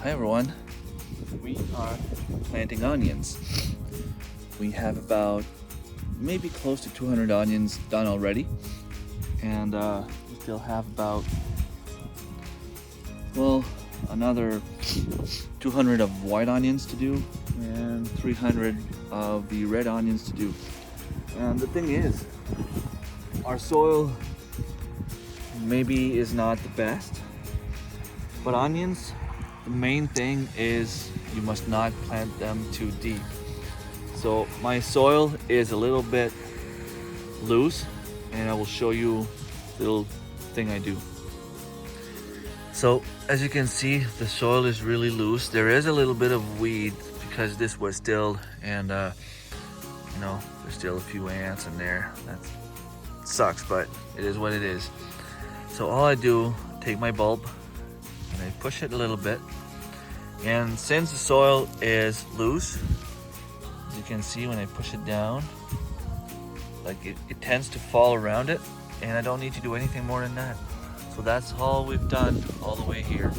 Hi everyone, we are planting onions. We have about maybe close to 200 onions done already, and we still have about, well, another 200 of white onions to do and 300 of the red onions to do. And the thing is, our soil maybe is not the best, but onions, the main thing is you must not plant them too deep. So my soil is a little bit loose, and I will show you the little thing I do. So as you can see, the soil is really loose. There is a little bit of weed because this was stilled, and you know, there's still a few ants in there. That sucks, but it is what it is. So all I do, take my bulb and I push it a little bit, and since the soil is loose, as you can see when I push it down, like it tends to fall around it, and I don't need to do anything more than that. So that's all we've done all the way here.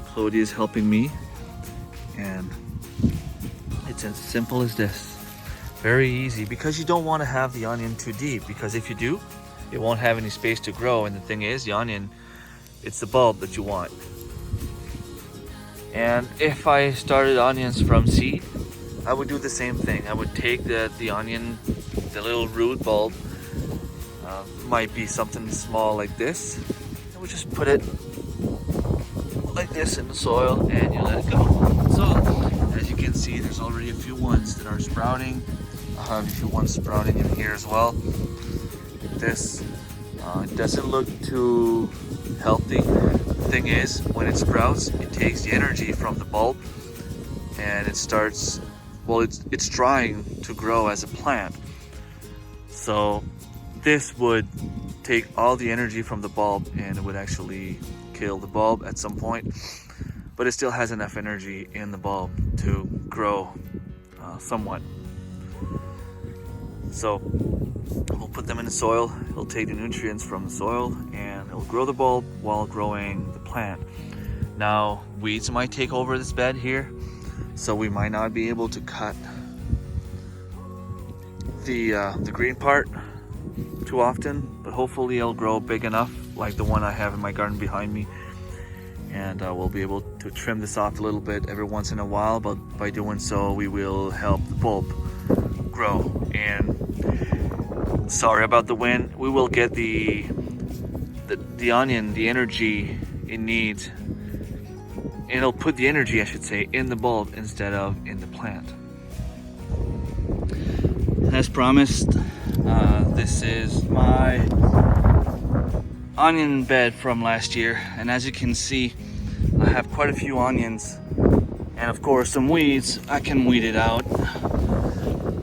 Claudia is helping me, and it's as simple as this. Very easy, because you don't want to have the onion too deep, because if you do, it won't have any space to grow. And the thing is, the onion, it's the bulb that you want. And if I started onions from seed, I would do the same thing. I would take the onion, the little root bulb, might be something small like this, and we just put it like this in the soil and you let it go. So as you can see, there's already a few ones that are sprouting. I have a few ones sprouting in here as well. This doesn't look too healthy. The thing is, when it sprouts, it takes the energy from the bulb, and it starts, well, it's trying to grow as a plant. So this would take all the energy from the bulb, and it would actually kill the bulb at some point, but it still has enough energy in the bulb to grow somewhat. So we'll put them in the soil. It'll take the nutrients from the soil and it'll grow the bulb while growing the plant. Now, weeds might take over this bed here, so we might not be able to cut the green part too often, but hopefully it'll grow big enough, like the one I have in my garden behind me, and we'll be able to trim this off a little bit every once in a while. But by doing so, we will help the bulb grow. And sorry about the wind, we will get the onion the energy it needs, and it'll put the energy, I should say, in the bulb instead of in the plant. As promised, this is my onion bed from last year, and as you can see, I have quite a few onions, and of course some weeds. I can weed it out,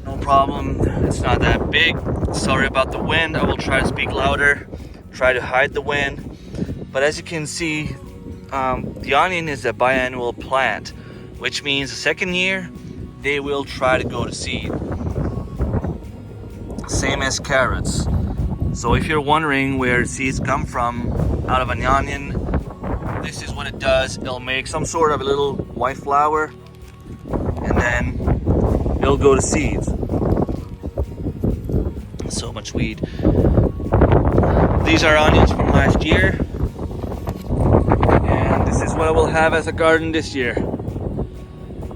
no problem. It's not that big. Sorry about the wind. I will try to speak louder, try to hide the wind. But as you can see, the onion is a biannual plant, which means the second year they will try to go to seed. Same as carrots. So if you're wondering where seeds come from out of an onion, this is what it does. It'll make some sort of a little white flower, and then it'll go to seeds. So much weed. These are onions from last year, and this is what I will have as a garden this year.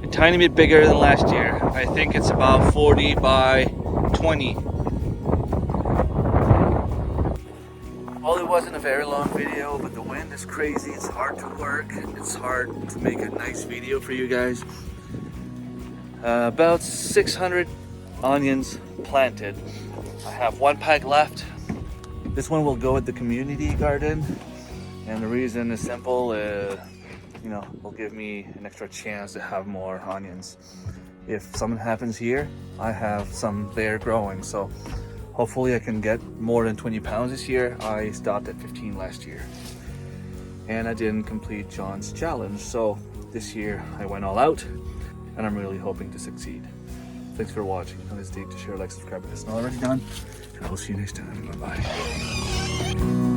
A tiny bit bigger than last year. I think it's about 40 by 20. Well, it wasn't a very long video, but the wind is crazy. It's hard to work. It's hard to make a nice video for you guys. About 600 onions planted. I have one pack left. This one will go at the community garden, and the reason is simple. You know, will give me an extra chance to have more onions. If something happens here, I have some there growing, so hopefully I can get more than 20 pounds this year. I stopped at 15 last year, and I didn't complete John's challenge, so this year I went all out, and I'm really hoping to succeed. Thanks for watching. Don't hesitate to share, like, subscribe if it's not already done. I will see you next time. Bye-bye.